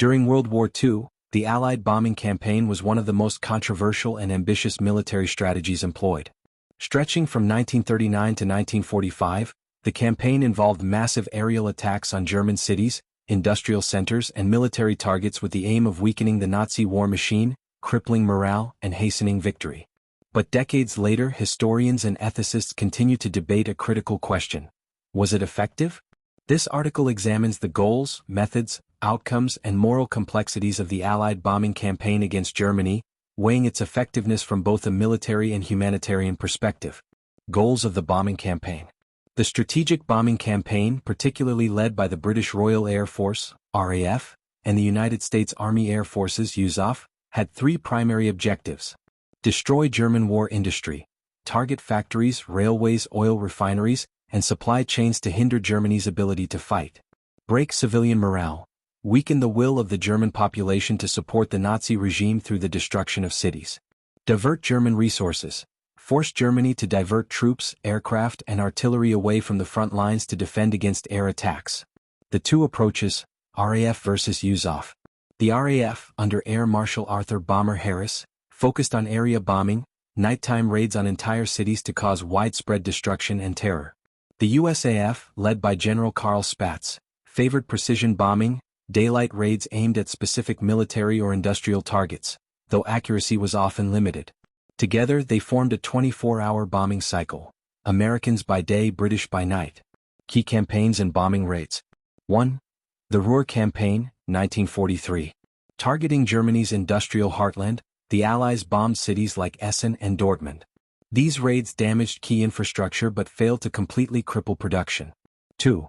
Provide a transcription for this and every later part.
During World War II, the Allied bombing campaign was one of the most controversial and ambitious military strategies employed. Stretching from 1939 to 1945, the campaign involved massive aerial attacks on German cities, industrial centers and military targets with the aim of weakening the Nazi war machine, crippling morale, and hastening victory. But decades later, historians and ethicists continue to debate a critical question. Was it effective? This article examines the goals, methods, outcomes, and moral complexities of the Allied bombing campaign against Germany, weighing its effectiveness from both a military and humanitarian perspective. Goals of the bombing campaign. The strategic bombing campaign, particularly led by the British Royal Air Force, RAF, and the United States Army Air Forces, USAF, had three primary objectives. Destroy German war industry. Target factories, railways, oil refineries, and supply chains to hinder Germany's ability to fight. Break civilian morale. Weaken the will of the German population to support the Nazi regime through the destruction of cities. Divert German resources. Force Germany to divert troops, aircraft, and artillery away from the front lines to defend against air attacks. The two approaches, RAF versus USAF. The RAF, under Air Marshal Arthur Bomber Harris, focused on area bombing, nighttime raids on entire cities to cause widespread destruction and terror. The USAF, led by General Karl Spaatz, favored precision bombing, daylight raids aimed at specific military or industrial targets, though accuracy was often limited. Together they formed a 24-hour bombing cycle, Americans by day, British by night. Key campaigns and bombing raids. 1. The Ruhr Campaign, 1943. Targeting Germany's industrial heartland, the Allies bombed cities like Essen and Dortmund. These raids damaged key infrastructure but failed to completely cripple production. 2.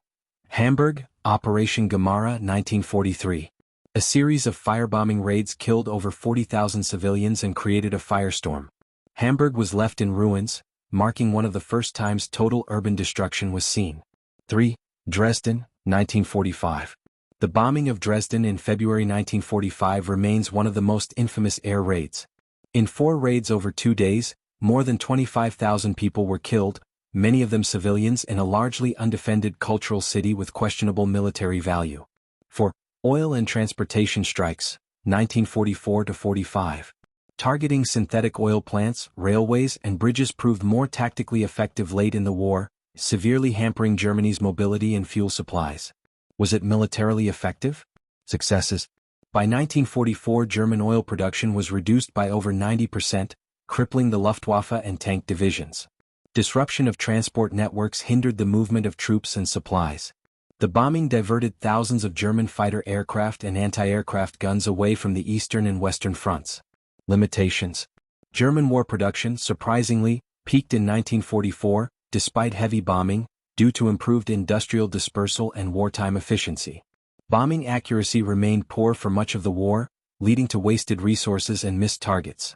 Hamburg, Operation Gemara, 1943. A series of firebombing raids killed over 40,000 civilians and created a firestorm. Hamburg was left in ruins, marking one of the first times total urban destruction was seen. 3. Dresden, 1945. The bombing of Dresden in February 1945 remains one of the most infamous air raids. In 4 raids over 2 days, more than 25,000 people were killed, many of them civilians, in a largely undefended cultural city with questionable military value. 4. Oil and transportation strikes, 1944-45. Targeting synthetic oil plants, railways, and bridges proved more tactically effective late in the war, severely hampering Germany's mobility and fuel supplies. Was it militarily effective? Successes. By 1944, German oil production was reduced by over 90%, crippling the Luftwaffe and tank divisions. Disruption of transport networks hindered the movement of troops and supplies. The bombing diverted thousands of German fighter aircraft and anti-aircraft guns away from the eastern and western fronts. Limitations. German war production, surprisingly, peaked in 1944, despite heavy bombing, due to improved industrial dispersal and wartime efficiency. Bombing accuracy remained poor for much of the war, leading to wasted resources and missed targets.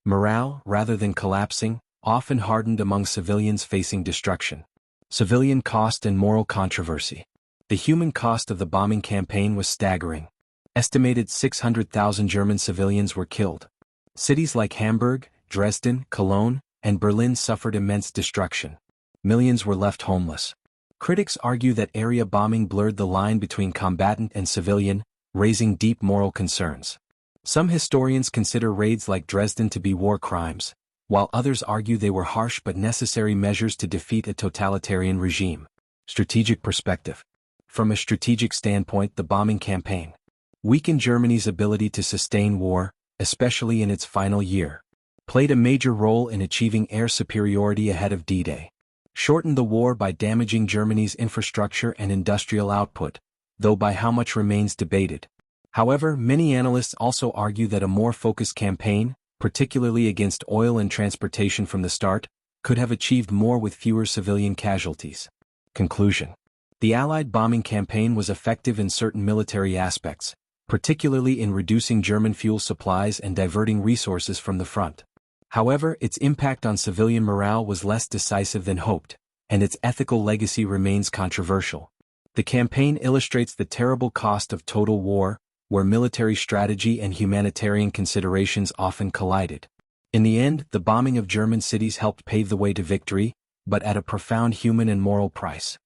Morale, rather than collapsing, often hardened among civilians facing destruction. Civilian cost and moral controversy. The human cost of the bombing campaign was staggering. Estimated 600,000 German civilians were killed. Cities like Hamburg, Dresden, Cologne, and Berlin suffered immense destruction. Millions were left homeless. Critics argue that area bombing blurred the line between combatant and civilian, raising deep moral concerns. Some historians consider raids like Dresden to be war crimes, while others argue they were harsh but necessary measures to defeat a totalitarian regime. Strategic perspective. From a strategic standpoint, the bombing campaign weakened Germany's ability to sustain war, especially in its final year. Played a major role in achieving air superiority ahead of D-Day. Shortened the war by damaging Germany's infrastructure and industrial output, though by how much remains debated. However, many analysts also argue that a more focused campaign, particularly against oil and transportation from the start, could have achieved more with fewer civilian casualties. Conclusion. The Allied bombing campaign was effective in certain military aspects, particularly in reducing German fuel supplies and diverting resources from the front. However, its impact on civilian morale was less decisive than hoped, and its ethical legacy remains controversial. The campaign illustrates the terrible cost of total war, where military strategy and humanitarian considerations often collided. In the end, the bombing of German cities helped pave the way to victory, but at a profound human and moral price.